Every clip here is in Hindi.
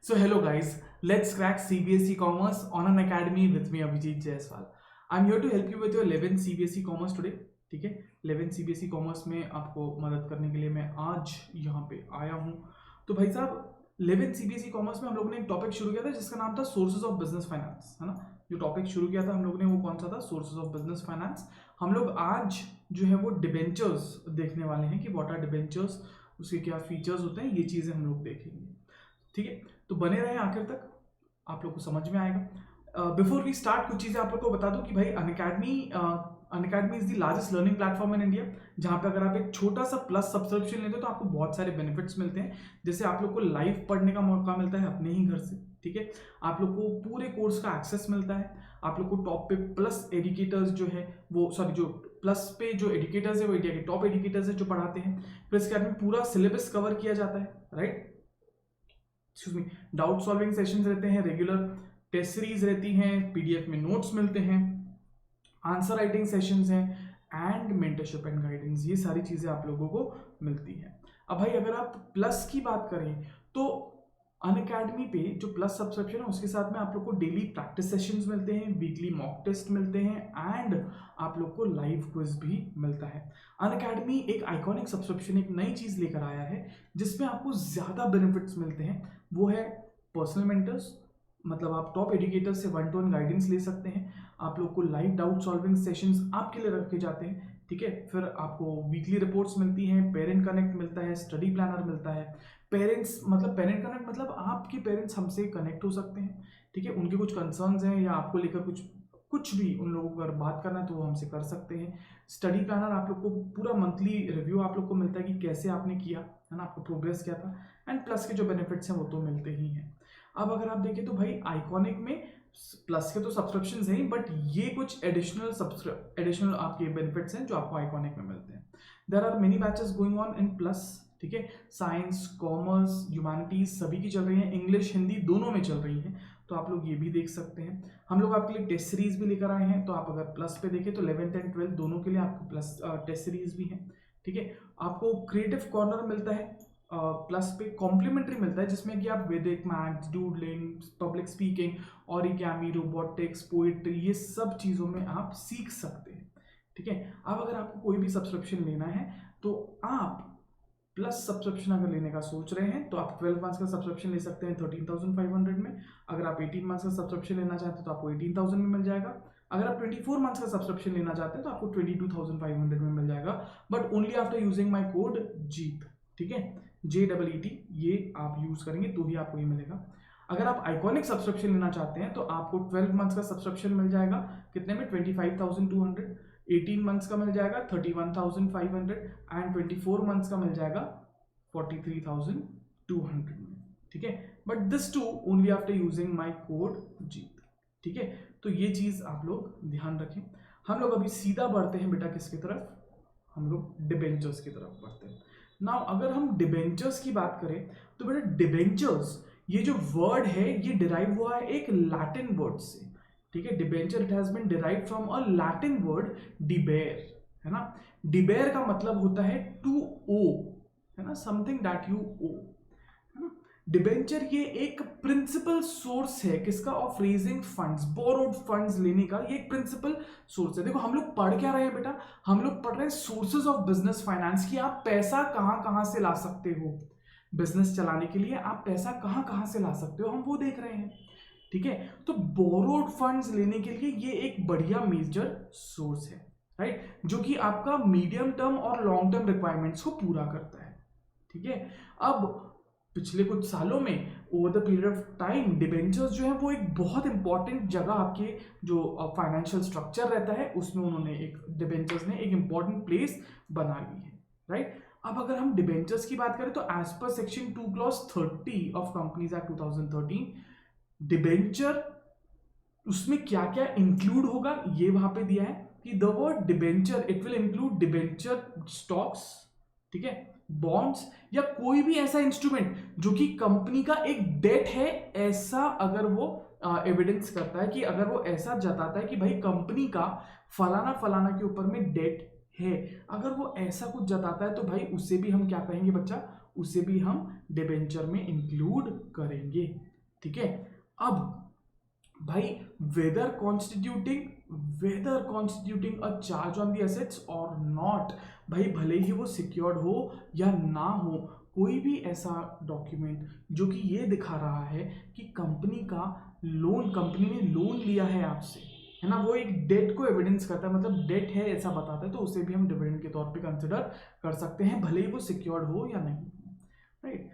So hello guys, let's crack CBSE Commerce on an academy with me Abhijit Jaiswal. I'm here to help you with your 11th CBSE Commerce today. ठीक है, 11th CBSE Commerce में आपको मदद करने के लिए मैं आज यहाँ पे आया हूँ. तो भाई साहब 11th CBSE Commerce में हम लोगों ने एक टॉपिक शुरू किया था जिसका नाम था सोर्सेज ऑफ बिजनेस फाइनेंस, है ना. जो टॉपिक शुरू किया था हम लोगों ने वो कौन सा था? Sources of business finance. हम लोग आज जो है वो डिबेंचर्स देखने वाले हैं कि व्हाट आर डिबेंचर्स, उसके क्या फीचर्स होते हैं, ये चीज़ें हम लोग देखेंगे. ठीक है, तो बने रहें आखिर तक, आप लोग को समझ में आएगा. बिफोर वी स्टार्ट कुछ चीज़ें आप लोग को बता दूं कि भाई Unacademy is the largest learning platform in India, जहां पे अगर आप एक छोटा सा प्लस सब्सक्रिप्शन लेते हो तो आपको बहुत सारे बेनिफिट्स मिलते हैं. जैसे आप लोग को लाइव पढ़ने का मौका मिलता है अपने ही घर से. ठीक है, आप लोग को पूरे कोर्स का एक्सेस मिलता है. आप लोग को टॉप पे प्लस एजुकेटर्स जो है वो जो प्लस पे जो एजुकेटर्स है वो इंडिया के टॉप एजुकेटर्स है जो पढ़ाते हैं. फिर इसके बाद में पूरा सिलेबस कवर किया जाता है, राइट. डाउट सॉल्विंग सेशंस रहते हैं, रेगुलर टेस्ट सीरीज रहती हैं, पीडीएफ में नोट्स मिलते हैं, आंसर राइटिंग सेशंस हैं एंड मेंटरशिप एंड गाइडेंस. ये सारी चीजें आप लोगों को मिलती हैं. अब भाई अगर आप प्लस की बात करें तो अनअकैडमी पे जो प्लस सब्सक्रिप्शन है उसके साथ में आप लोग को डेली प्रैक्टिस सेशंस मिलते हैं, वीकली मॉक टेस्ट मिलते हैं एंड आप लोग को लाइव क्विज भी मिलता है. अनअकैडमी एक आइकॉनिक सब्सक्रिप्शन, एक नई चीज लेकर आया है जिसमें आपको ज्यादा बेनिफिट्स मिलते हैं. वो है पर्सनल मेंटर्स, मतलब आप टॉप एजुकेटर्स से 1-to-1 गाइडेंस ले सकते हैं. आप लोग को लाइव डाउट सॉल्विंग सेशंस आपके लिए रखे जाते हैं. ठीक है, फिर आपको वीकली रिपोर्ट्स मिलती हैं, पेरेंट कनेक्ट मिलता है, स्टडी प्लानर मिलता है. पेरेंट कनेक्ट मतलब आपके पेरेंट्स हमसे कनेक्ट हो सकते हैं. ठीक है, उनके कुछ कंसर्न्स हैं या आपको लेकर कुछ भी उन लोगों को अगर बात करना है तो वो हमसे कर सकते हैं. स्टडी प्लानर आप लोग को पूरा मंथली रिव्यू आप लोग को मिलता है कि कैसे आपने किया, है ना, आपका प्रोग्रेस क्या था. एंड प्लस के जो बेनिफिट्स हैं वो तो मिलते ही हैं. अब अगर आप देखें तो भाई आइकॉनिक में प्लस के तो सब्सक्रिप्शन हैं, बट ये कुछ एडिशनल आपके बेनिफिट्स हैं जो आपको आइकॉनिक में मिलते हैं. There are many batches going on in plus. ठीक है, साइंस, कॉमर्स, ह्यूमैनिटीज सभी की चल रही है, इंग्लिश हिंदी दोनों में चल रही है, तो आप लोग ये भी देख सकते हैं. हम लोग आपके लिए टेस्ट सीरीज भी लेकर आए हैं, तो आप अगर प्लस पे देखें तो 11th एंड 12th दोनों के लिए आपको प्लस टेस्ट सीरीज भी है. ठीक है, आपको क्रिएटिव कॉर्नर मिलता है प्लस पे, कॉम्प्लीमेंट्री मिलता है जिसमें कि आप वैदिक maths, doodling, public speaking, origami, robotics, poetry, ये सब चीज़ों में आप सीख सकते हैं. ठीक है, अब अगर आपको कोई भी सब्सक्रिप्शन लेना है तो आप प्लस सब्सक्रिप्शन अगर लेने का सोच रहे हैं तो आप 12 मंथ्स का सब्सक्रिप्शन ले सकते हैं 13,500 में. अगर आप 18 मंथ्स का सब्सक्रिप्शन लेना चाहते हैं तो आपको 18,000 में मिल जाएगा. अगर आप 24 मंथ्स का सब्सक्रिप्शन लेना चाहते हैं तो आपको 22,500 में मिल जाएगा, but only after using my code Jeet. ठीक है, JEET, ये आप यूज करेंगे तो ही आपको ये मिलेगा. अगर आप आइकॉनिक सब्सक्रिप्शन लेना चाहते हैं तो आपको 12 मंथ्स का सब्सक्रिप्शन मिल जाएगा कितने में? 25,200. 18 मंथ्स का मिल जाएगा 31,500 एंड 24 मंथ्स का मिल जाएगा 43,200 में. ठीक है, but this too only after using my code Jeet. ठीक है, तो ये चीज आप लोग ध्यान रखें. हम लोग अभी सीधा बढ़ते हैं बेटा किसकी तरफ? हम लोग डिबेंचर्स की तरफ बढ़ते हैं. नाउ अगर हम डिबेंचर्स की बात करें तो बेटा डिबेंचर्स ये जो वर्ड है ये डिराइव हुआ है एक लैटिन वर्ड से. ठीक है, debenture it has been derived from a Latin word debere, है ना. डिबेर का मतलब होता है टू ओ, है ना, समथिंग दैट यू ओ, है ना. डिबेंचर ये एक प्रिंसिपल सोर्स है किसका? Of raising funds, borrowed funds लेने का ये एक प्रिंसिपल सोर्स है. देखो हम लोग पढ़ क्या रहे हैं बेटा? हम लोग पढ़ रहे हैं सोर्सेज ऑफ बिजनेस फाइनेंस की. आप पैसा कहां कहां से ला सकते हो बिजनेस चलाने के लिए, आप पैसा कहां कहां से ला सकते हो, हम वो देख रहे हैं. ठीक है, तो बोरोड फंड्स लेने के लिए ये एक बढ़िया मेजर सोर्स है, राइट, जो कि आपका मीडियम टर्म और लॉन्ग टर्म रिक्वायरमेंट्स को पूरा करता है. ठीक है, अब पिछले कुछ सालों में over the period of time debentures जो है वो एक बहुत इंपॉर्टेंट जगह आपके जो फाइनेंशियल स्ट्रक्चर रहता है उसमें उन्होंने एक डिबेंचर्स ने एक इंपॉर्टेंट प्लेस बना ली है, राइट. अब अगर हम डिबेंचर्स की बात करें तो as per section 2 clause 30 of companies act 2013 debenture उसमें क्या क्या इंक्लूड होगा ये वहां पे दिया है कि the word debenture it will include debenture stocks, ठीक है, बॉन्ड्स या कोई भी ऐसा इंस्ट्रूमेंट जो कि कंपनी का एक डेट है, ऐसा अगर वो एविडेंस करता है कि अगर वो ऐसा जताता है कि भाई कंपनी का फलाना फलाना के ऊपर में डेट है, अगर वो ऐसा कुछ जताता है तो भाई उसे भी हम क्या कहेंगे बच्चा? उसे भी हम डिबेंचर में इंक्लूड करेंगे. ठीक है। अब भाई whether constituting a charge on the assets और नॉट, भाई भले ही वो सिक्योर्ड हो या ना हो, कोई भी ऐसा डॉक्यूमेंट जो कि ये दिखा रहा है कि कंपनी ने लोन लिया है आपसे, है ना, वो एक डेट को एविडेंस करता है, मतलब डेट है ऐसा बताता है, तो उसे भी हम डिविडेंड के तौर पे कंसिडर कर सकते हैं, भले ही वो सिक्योर्ड हो या नहीं, राइट।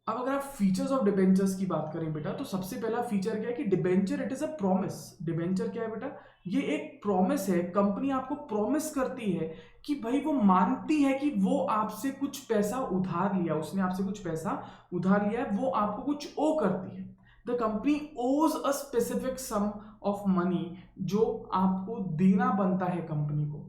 अब अगर आप फीचर्स ऑफ डिबेंचर्स की बात करें बेटा, तो सबसे पहला फीचर क्या है कि debenture it is a promise. Debenture क्या है बेटा, ये एक प्रॉमिस है, कंपनी आपको प्रॉमिस करती है कि भाई वो मानती है कि वो आपसे कुछ पैसा उधार लिया, उसने आपसे कुछ पैसा उधार लिया है, वो आपको कुछ ओ करती है। The company owes a specific sum of money, जो आपको देना बनता है कंपनी को,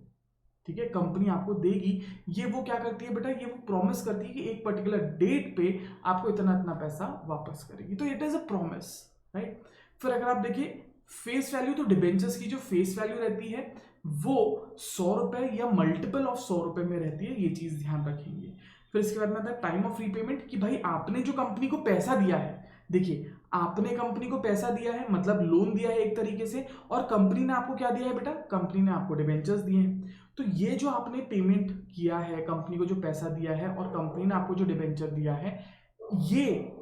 ठीक है, कंपनी आपको देगी। ये वो क्या करती है बेटा, ये वो प्रॉमिस करती है कि एक पर्टिकुलर डेट पे आपको इतना इतना पैसा वापस करेगी, तो it is a promise, right. फिर अगर आप देखिए फेस वैल्यू, तो डिबेंचर्स की जो फेस वैल्यू रहती है वो 100 रुपए या मल्टीपल ऑफ 100 रुपए में रहती है, ये चीज ध्यान रखेंगे। फिर इसके बाद में आता है टाइम ऑफ रीपेमेंट, कि भाई आपने जो कंपनी को पैसा दिया है, देखिए आपने कंपनी को पैसा दिया है मतलब लोन दिया है एक तरीके से, और कंपनी ने आपको क्या दिया है बेटा, कंपनी ने आपको डिबेंचर्स दिए हैं। तो ये जो आपने पेमेंट किया है, कंपनी को जो पैसा दिया है और कंपनी ने आपको जो डिबेंचर दिया है, ये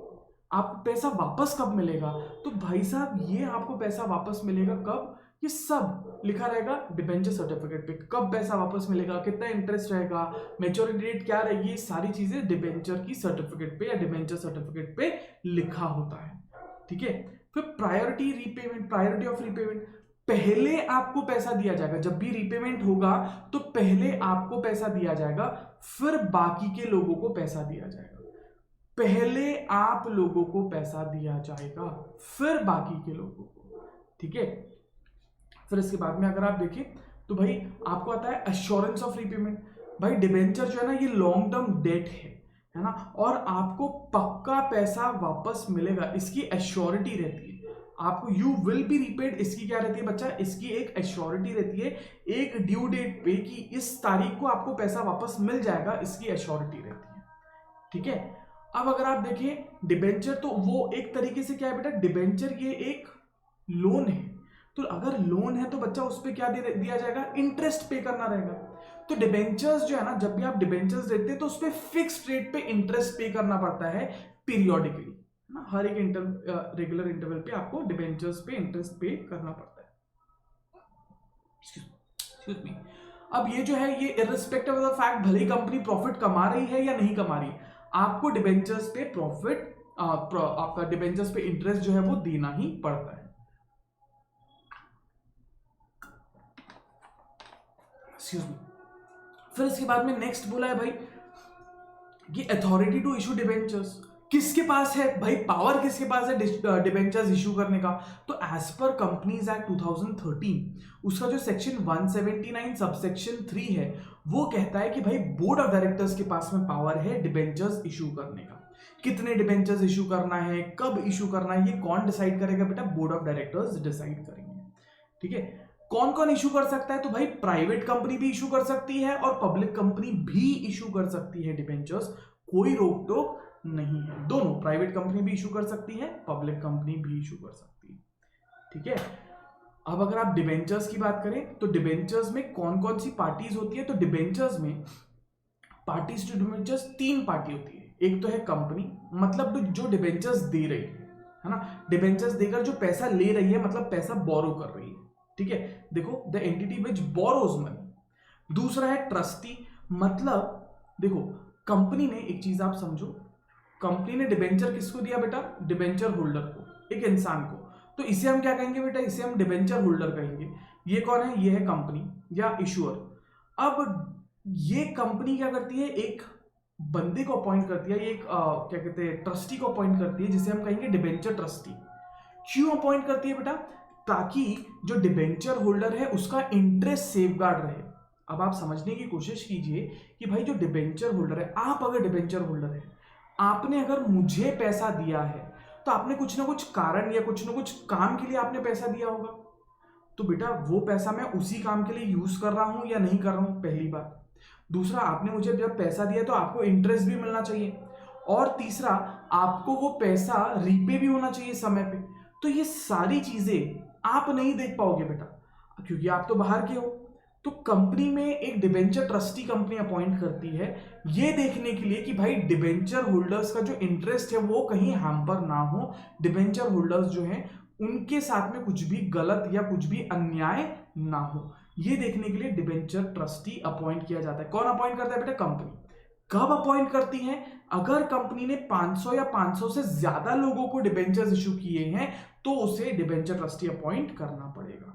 आपको पैसा वापस कब मिलेगा, तो भाई साहब ये आपको पैसा वापस मिलेगा कब, ये सब लिखा रहेगा डिबेंचर सर्टिफिकेट पे, कब पैसा वापस मिलेगा, कितना इंटरेस्ट रहेगा, मैच्योरिटी डेट क्या रहेगी, ये सारी चीजें डिबेंचर की सर्टिफिकेट पे या डिबेंचर सर्टिफिकेट पे लिखा होता है, ठीक है। फिर प्रायोरिटी ऑफ रीपेमेंट, पहले आपको पैसा दिया जाएगा, जब भी रीपेमेंट होगा तो पहले आपको पैसा दिया जाएगा, फिर बाकी के लोगों को पैसा दिया जाएगा, पहले आप लोगों को पैसा दिया जाएगा फिर बाकी के लोगों को, ठीक है। फिर इसके बाद में अगर आप देखें तो भाई आपको आता है एश्योरेंस ऑफ रीपेमेंट। भाई डिबेंचर जो है ना, ये लॉन्ग टर्म डेट है ना, और आपको पक्का पैसा वापस मिलेगा, इसकी एश्योरिटी रहती है, आपको यू विल बी रिपेड, इसकी क्या रहती है बच्चा, इसकी एक एश्योरिटी रहती है, एक ड्यू डेट पे कि इस तारीख को आपको पैसा वापस मिल जाएगा, इसकी एश्योरिटी रहती है, ठीक है। अब अगर आप देखें डिबेंचर, तो वो एक तरीके से क्या है बेटा, डिबेंचर ये एक लोन है, तो अगर लोन है तो बच्चा उस पर क्या दिया जाएगा, इंटरेस्ट पे करना रहेगा। तो डिबेंचर्स जो है ना, जब भी आप डिबेंचर्स देते हैं तो उस पर फिक्स्ड रेट पे इंटरेस्ट पे करना पड़ता है पीरियोडिकली ना, हर एक रेगुलर इंटरवल पे आपको डिबेंचर्स पे इंटरेस्ट पे करना पड़ता है। Excuse me. अब ये जो है, ये इररिस्पेक्टिव ऑफ द फैक्ट भले ही कंपनी प्रॉफिट कमा रही है या नहीं कमा रही, आपको डिबेंचर्स पे प्रॉफिट, आपका डिबेंचर्स पे इंटरेस्ट जो है वो देना ही पड़ता है। Excuse me. फिर इसके बाद में नेक्स्ट बोला है भाई कि अथॉरिटी टू इशू डिबेंचर्स किसके पास है, भाई पावर किसके पास है डिबेंचर्स इशू करने का, तो एज पर कंपनीज एक्ट 2013 उसका जो सेक्शन 179 सबसेक्शन 3 है, वो कहता है कि भाई बोर्ड ऑफ डायरेक्टर्स के पास में पावर है डिबेंचर्स इशू करने का। कितने डिबेंचर्स इशू करना है, कब इशू करना है, ये कौन डिसाइड करेगा बेटा, बोर्ड ऑफ डायरेक्टर्स डिसाइड करेंगे, ठीक है। कौन कौन इशू कर सकता है, तो भाई प्राइवेट कंपनी भी इशू कर सकती है और पब्लिक कंपनी भी इशू कर सकती है डिबेंचर्स, कोई रोक टोक नहीं है, दोनों, प्राइवेट कंपनी भी इशू कर सकती है, पब्लिक कंपनी भी इशू कर सकती है, ठीक है। अब अगर आप डिबेंचर्स की बात करें तो डिबेंचर्स में कौन कौन सी पार्टीज होती है, तो डिबेंचर्स में पार्टीज टू डिबेंचर्स 3 पार्टी होती है। एक तो है कंपनी, मतलब जो डिबेंचर्स दे रही है ना, डिबेंचर्स देकर जो पैसा ले रही है, मतलब पैसा बोरो कर रही है, ठीक है। देखो the entity which borrows money. दूसरा है ट्रस्टी, मतलब देखो कंपनी ने, एक चीज आप समझो, कंपनी ने डिबेंचर किसको दिया बेटा, डिबेंचर होल्डर को, एक इंसान को, तो इसे हम क्या कहेंगे बेटा, इसे हम डिबेंचर होल्डर कहेंगे। ये कौन है, ये है कंपनी या इशूअर। अब ये कंपनी क्या करती है, एक बंदे को अपॉइंट करती है, एक क्या कहते हैं, ट्रस्टी को अपॉइंट करती है, जिसे हम कहेंगे डिबेंचर ट्रस्टी। क्यों अपॉइंट करती है बेटा, ताकि जो डिबेंचर होल्डर है उसका इंटरेस्ट सेफगार्ड रहे। अब आप समझने की कोशिश कीजिए कि भाई जो डिबेंचर होल्डर है, आप अगर डिबेंचर होल्डर है, आपने अगर मुझे पैसा दिया है तो आपने कुछ ना कुछ कारण या कुछ ना कुछ काम के लिए आपने पैसा दिया होगा, तो बेटा वो पैसा मैं उसी काम के लिए यूज कर रहा हूं या नहीं कर रहा हूं, पहली बात। दूसरा, आपने मुझे जब पैसा दिया तो आपको इंटरेस्ट भी मिलना चाहिए, और तीसरा आपको वो पैसा रीपे भी होना चाहिए समय पे। तो ये सारी चीजें आप नहीं देख पाओगे बेटा, क्योंकि आप तो बाहर के हो। तो कंपनी में एक डिबेंचर ट्रस्टी कंपनी अपॉइंट करती है ये देखने के लिए कि भाई डिबेंचर होल्डर्स का जो इंटरेस्ट है वो कहीं हैम्पर ना हो, डिबेंचर होल्डर्स जो हैं उनके साथ में कुछ भी गलत या कुछ भी अन्याय ना हो, ये देखने के लिए डिबेंचर ट्रस्टी अपॉइंट किया जाता है। कौन अपॉइंट करता है बेटा? कंपनी। कब अपॉइंट करती है? अगर कंपनी ने 500 या 500 से ज्यादा लोगों को डिबेंचर्स इशू किए हैं तो उसे डिबेंचर ट्रस्टी अपॉइंट करना पड़ेगा।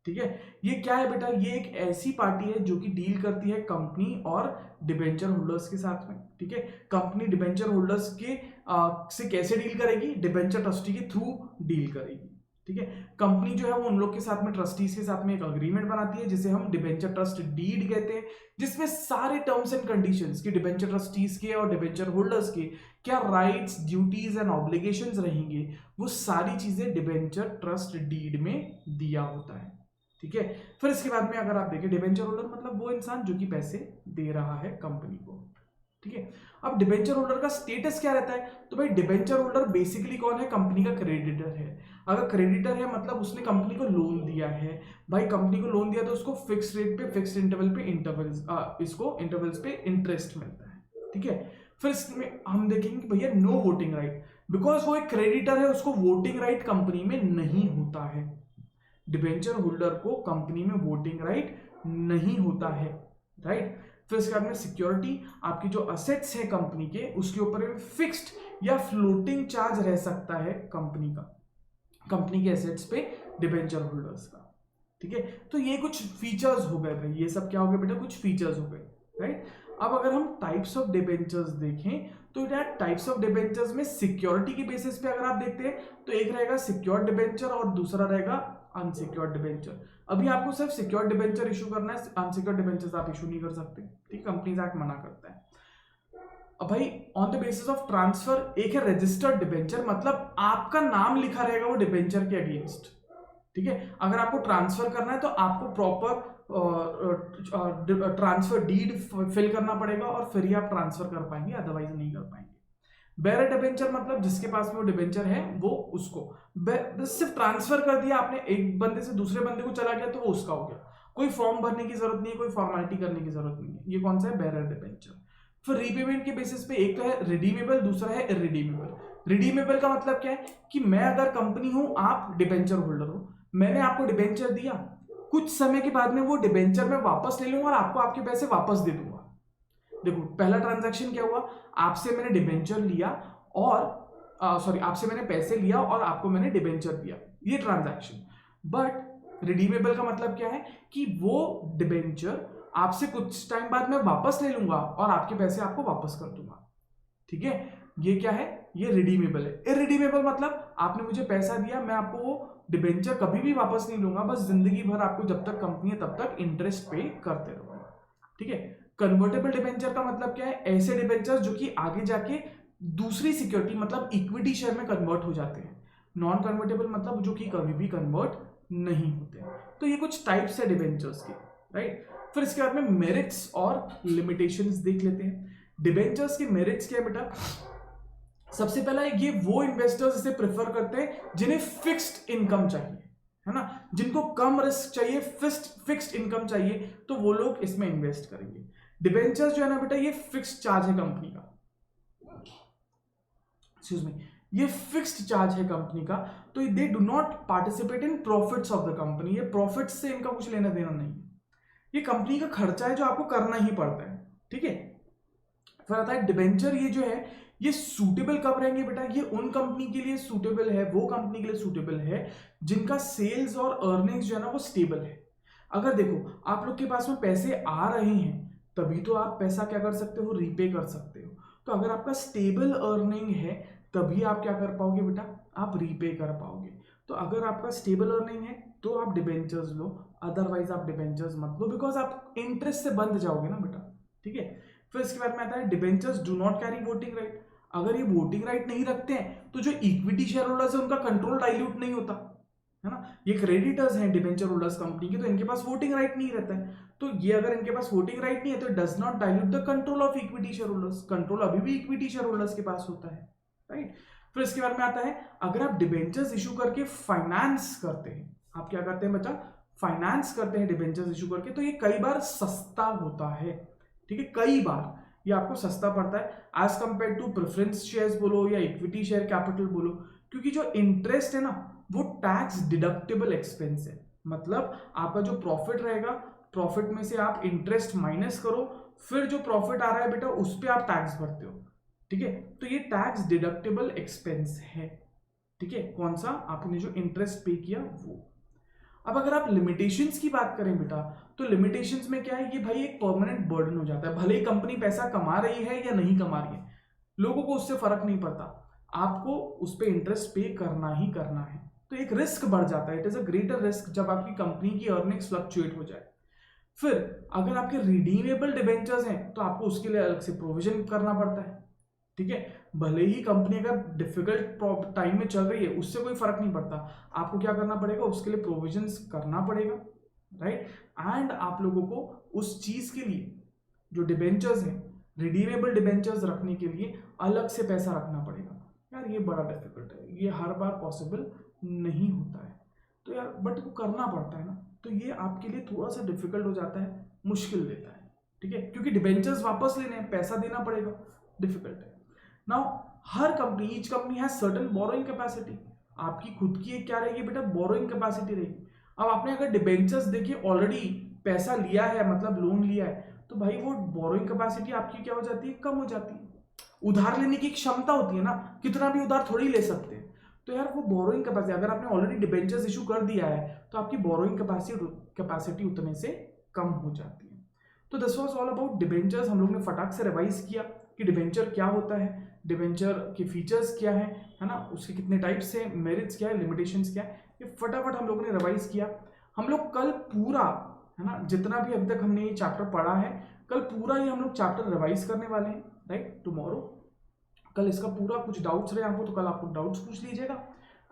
ठीक है, ये क्या है बेटा? ये एक ऐसी पार्टी है जो कि डील करती है कंपनी और डिबेंचर होल्डर्स के साथ में। ठीक है, कंपनी डिबेंचर होल्डर्स के से कैसे डील करेगी? डिबेंचर ट्रस्टी के थ्रू डील करेगी। ठीक है, कंपनी जो है वो उन लोग के साथ में, ट्रस्टीज के साथ में एक अग्रीमेंट बनाती है जिसे हम डिबेंचर ट्रस्ट डीड कहते हैं, जिसमें सारे टर्म्स एंड कंडीशंस की डिबेंचर ट्रस्टीज के और डिबेंचर होल्डर्स के क्या राइट्स, ड्यूटीज एंड ऑब्लिगेशंस रहेंगे, वो सारी चीजें डिबेंचर ट्रस्ट डीड में दिया होता है। ठीक है, फिर इसके बाद में अगर आप देखें, डिबेंचर होल्डर मतलब वो इंसान जो कि पैसे दे रहा है कंपनी को। ठीक है, अब डिबेंचर होल्डर का स्टेटस क्या रहता है? तो भाई डिबेंचर होल्डर बेसिकली कौन है? कंपनी का क्रेडिटर है। अगर क्रेडिटर है मतलब उसने कंपनी को लोन दिया है। भाई कंपनी को लोन दिया तो उसको फिक्स रेट पे, फिक्स इंटरवल पे इंटरवल्स पे इंटरेस्ट मिलता है। ठीक है, फिर इसमें हम देखेंगे कि भैया नो वोटिंग राइट, बिकॉज वो एक क्रेडिटर है, उसको वोटिंग राइट कंपनी में नहीं होता है। डिबेंचर होल्डर को कंपनी में वोटिंग राइट नहीं होता है। राइट, फिर इसके बाद में सिक्योरिटी, आपकी जो असेट्स है कंपनी के, उसके ऊपर फिक्स्ड या फ्लोटिंग चार्ज रह सकता है कंपनी का, कंपनी के एसेट्स पे डिबेंचर होल्डर्स का। ठीक है, तो ये कुछ फीचर्स हो गए भाई, ये सब क्या हो गया बेटा? कुछ फीचर्स हो गए। राइट, अब अगर हम टाइप्स ऑफ डिबेंचर्स देखें तो यार टाइप्स ऑफ डिबेंचर्स में सिक्योरिटी के बेसिस पे अगर आप देखते हैं तो एक रहेगा सिक्योर्ड डिबेंचर और दूसरा रहेगा अनसिक्योर्ड डिबेंचर। अभी आपको सिर्फ सिक्योर्ड डिबेंचर इशू करना है, अनसिक्योर्ड डिबेंचर्स आप इशू नहीं कर सकते। ठीक, कंपनीज एक्ट मना करता है। अब भाई on the basis of transfer एक है रजिस्टर्ड डिबेंचर, मतलब आपका नाम लिखा रहेगा वो डिबेंचर के अगेंस्ट। ठीक है, अगर आपको ट्रांसफर करना है तो आपको प्रॉपर ट्रांसफर डीड फिल करना पड़ेगा और फिर ही आप ट्रांसफर कर पाएंगे, अदरवाइज नहीं कर पाएंगे। बेयर डिबेंचर मतलब जिसके पास में वो डिबेंचर है वो उसको सिर्फ ट्रांसफर कर दिया आपने, एक बंदे से दूसरे बंदे को चला गया तो वो उसका हो गया, कोई फॉर्म भरने की जरूरत नहीं है, कोई फॉर्मेलिटी करने की जरूरत नहीं है। ये कौन सा है? Bearer debenture. फिर रीपेमेंट के बेसिस पे एक तो है रिडीमेबल, दूसरा है इरिडीमेबल। रिडीमेबल का मतलब क्या है कि मैं अगर कंपनी हूं, आप डिबेंचर होल्डर हो, मैंने आपको डिबेंचर दिया, कुछ समय के बाद में वो डिबेंचर मैं वापस ले लूंगा और आपको आपके पैसे वापस दे दूंगा। देखो पहला ट्रांजैक्शन क्या हुआ, आपसे मैंने डिबेंचर लिया और आपसे मैंने पैसे लिया और आपको मैंने डिबेंचर दिया, ये ट्रांजैक्शन। बट रिडीमेबल का मतलब क्या है कि वो डिबेंचर आपसे कुछ टाइम बाद मैं वापस ले लूंगा और आपके पैसे आपको वापस कर दूंगा। ठीक है, ये क्या है? ये रिडीमेबल है। इरिडीमेबल मतलब आपने मुझे पैसा दिया, मैं आपको वो डिबेंचर कभी भी वापस नहीं लूंगा, बस जिंदगी भर आपको जब तक कंपनी है तब तक इंटरेस्ट पे करते रहूंगा। ठीक है, कन्वर्टेबल डिबेंचर का मतलब क्या है? ऐसे डिबेंचर जो कि आगे जाके दूसरी सिक्योरिटी मतलब इक्विटी शेयर में कन्वर्ट हो जाते हैं। नॉन कन्वर्टेबल मतलब जो कि कभी भी कन्वर्ट नहीं होते। तो ये कुछ टाइप्स है डिबेंचर्स के। राइट, फिर इसके बाद में मेरिट्स और लिमिटेशंस देख लेते हैं। डिबेंचर्स के मेरिट्स क्या है बेटा? सबसे पहला ये वो इन्वेस्टर्स इसे प्रेफर करते हैं जिन्हें फिक्स्ड इनकम चाहिए, है ना, जिनको कम रिस्क चाहिए, फिक्स्ड इनकम चाहिए, तो वो लोग इसमें इन्वेस्ट करेंगे। डिबेंचर्स जो है ना बेटा, ये फिक्स्ड चार्ज है कंपनी का, एक्सक्यूज मी, ये फिक्स्ड चार्ज है कंपनी का, तो they do not participate in profits of the company. ये प्रॉफिट्स से इनका कुछ लेना देना नहीं है, ये कंपनी का खर्चा है जो आपको करना ही पड़ता है। ठीक है, फिर आता है डिबेंचर, ये जो है ये सूटेबल कब रहेंगे बेटा? ये उन कंपनी के लिए सूटेबल है, वो कंपनी के लिए सूटेबल है जिनका सेल्स और अर्निंग्स जो है ना वो स्टेबल है। अगर देखो आप लोग के पास में पैसे आ रहे हैं तभी तो आप पैसा क्या कर सकते हो? रीपे कर सकते हो। तो अगर आपका स्टेबल अर्निंग है तभी आप क्या कर पाओगे बेटा? आप रीपे कर पाओगे। तो अगर आपका स्टेबल अर्निंग है तो आप डिबेंचर्स लो, अदरवाइज आप डिबेंचर्स मत लो, बिकॉज आप इंटरेस्ट से बंध जाओगे ना बेटा। ठीक है, फिर इसके बाद में आता है debentures do not carry voting right. अगर ये वोटिंग राइट नहीं रखते हैं तो जो इक्विटी शेयर होल्डर्स है उनका कंट्रोल डाइल्यूट नहीं होता, है ना। ये क्रेडिटर्स हैं डिबेंचर होल्डर्स कंपनी के, तो इनके पास वोटिंग राइट नहीं रहता है। तो ये अगर इनके पास वोटिंग राइट नहीं है तो does not dilute the control of equity share holders. Control अभी भी इक्विटी शेयर होल्डर्स के पास होता है। राइट। फिर इसके बारे में आता है, अगर आप डिबेंचर्स इशू करके फाइनेंस करते हैं, आप क्या करते हैं बच्चा, फाइनेंस करते हैं डिबेंचर्स इशू करके, तो ये कई बार सस्ता होता है, ठीक है, कई बार ये आपको सस्ता पड़ता है as compare to preference shares बोलो या इक्विटी शेयर कैपिटल बोलो, क्योंकि जो इंटरेस्ट है ना वो टैक्स डिडक्टेबल एक्सपेंस है। मतलब आपका जो प्रॉफिट रहेगा, प्रॉफिट में से आप इंटरेस्ट माइनस करो, फिर जो प्रॉफिट आ रहा है बेटा उस पर आप टैक्स भरते हो, ठीक है। तो ये टैक्स डिडक्टेबल एक्सपेंस है, ठीक है, कौन सा, आपने जो इंटरेस्ट पे किया वो। अब अगर आप लिमिटेशंस की बात करें बेटा, तो लिमिटेशंस में क्या है, ये भाई एक परमानेंट बर्डन हो जाता है, भले ही कंपनी पैसा कमा रही है या नहीं कमा रही है, लोगों को उससे फर्क नहीं पड़ता, आपको उस पर इंटरेस्ट पे करना ही करना है। तो एक रिस्क बढ़ जाता है, it is a greater risk जब आपकी कंपनी की अर्निंग्स फ्लक्चुएट हो जाए। फिर अगर आपके रिडीमेबल डिबेंचर्स हैं तो आपको उसके लिए अलग से प्रोविजन करना पड़ता है, ठीक है। भले ही कंपनी अगर डिफिकल्ट टाइम में चल रही है उससे कोई फर्क नहीं पड़ता, आपको क्या करना पड़ेगा, उसके लिए प्रोविजंस करना पड़ेगा, राइट। एंड आप लोगों को उस चीज के लिए जो डिबेंचर्स हैं, रिडीमेबल डिबेंचर्स रखने के लिए अलग से पैसा रखना पड़ेगा। यार ये बड़ा डिफिकल्ट है, ये हर बार पॉसिबल नहीं होता है, तो यार बट वो करना पड़ता है ना, तो ये आपके लिए थोड़ा सा डिफिकल्ट हो जाता है, मुश्किल देता है, ठीक है, क्योंकि डिबेंचर्स वापस लेने हैं, पैसा देना पड़ेगा, डिफिकल्ट है। Now her company, each company has certain borrowing capacity, आपकी खुद की एक क्या रहेगी बेटा, बोरोइंग कैपेसिटी रहेगी। अब आपने अगर डिबेंचर्स देखिए ऑलरेडी पैसा लिया है, मतलब लोन लिया है, तो भाई वो बोरोइंग कैपेसिटी आपकी क्या हो जाती है, कम हो जाती है। उधार लेने की क्षमता होती है ना, कितना भी उधार थोड़ी ले सकते हैं, तो यार वो बोरोइंग कैपेसिटी, अगर आपने ऑलरेडी डिबेंचर्स इशू कर दिया है तो आपकी बोरोइंग कैपेसिटी उतने से कम हो जाती है। तो this was all about debentures. हम लोग ने फटाक से रिवाइज किया कि डिबेंचर क्या होता है, डिबेंचर के फीचर्स क्या है ना, उसके कितने टाइप्स हैं, मेरिट्स क्या है, लिमिटेशंस क्या है, ये फटाफट हम लोगों ने रिवाइज किया। हम लोग कल पूरा, है ना, जितना भी अभी तक हमने ये चैप्टर पढ़ा है, कल पूरा ये हम लोग चैप्टर रिवाइज करने वाले हैं, राइट, टुमारो। कल इसका पूरा कुछ डाउट्स रहे आपको तो कल आप लोग डाउट्स पूछ लीजिएगा,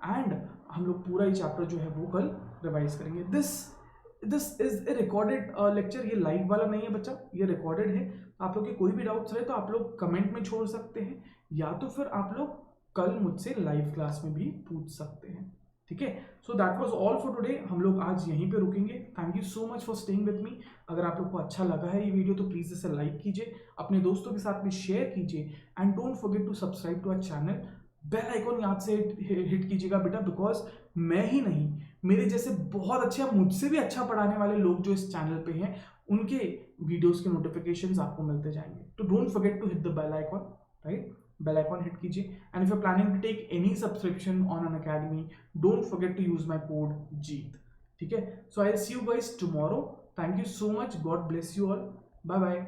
एंड हम लोग पूरा ये चैप्टर जो है वो कल रिवाइज करेंगे। This is a recorded lecture, ये लाइव वाला नहीं है बच्चा, ये रिकॉर्डेड है। आप लोग के कोई भी डाउट्स रहे तो आप लोग कमेंट में छोड़ सकते हैं, या तो फिर आप लोग कल मुझसे लाइव क्लास में भी पूछ सकते हैं, ठीक है। So that was all for today, हम लोग आज यहीं पे रुकेंगे। Thank you so much for staying with me. अगर आप लोग को अच्छा लगा है ये वीडियो तो प्लीज इसे लाइक कीजिए, अपने दोस्तों के साथ में शेयर कीजिए, and don't forget to subscribe to our channel. Bell icon याद से हिट कीजिएगा बेटा, बिकॉज मैं ही नहीं, मेरे जैसे बहुत अच्छे, मुझसे भी अच्छा पढ़ाने वाले लोग जो इस चैनल पे हैं, उनके वीडियोस के नोटिफिकेशंस आपको मिलते जाएंगे। तो don't forget to hit the bell icon, right, bell icon hit कीजिए। And if you are planning to take any subscription on Unacademy, don't forget to use my code Jeet, ठीक है। So I will see you guys tomorrow. Thank you so much, God bless you all, bye bye.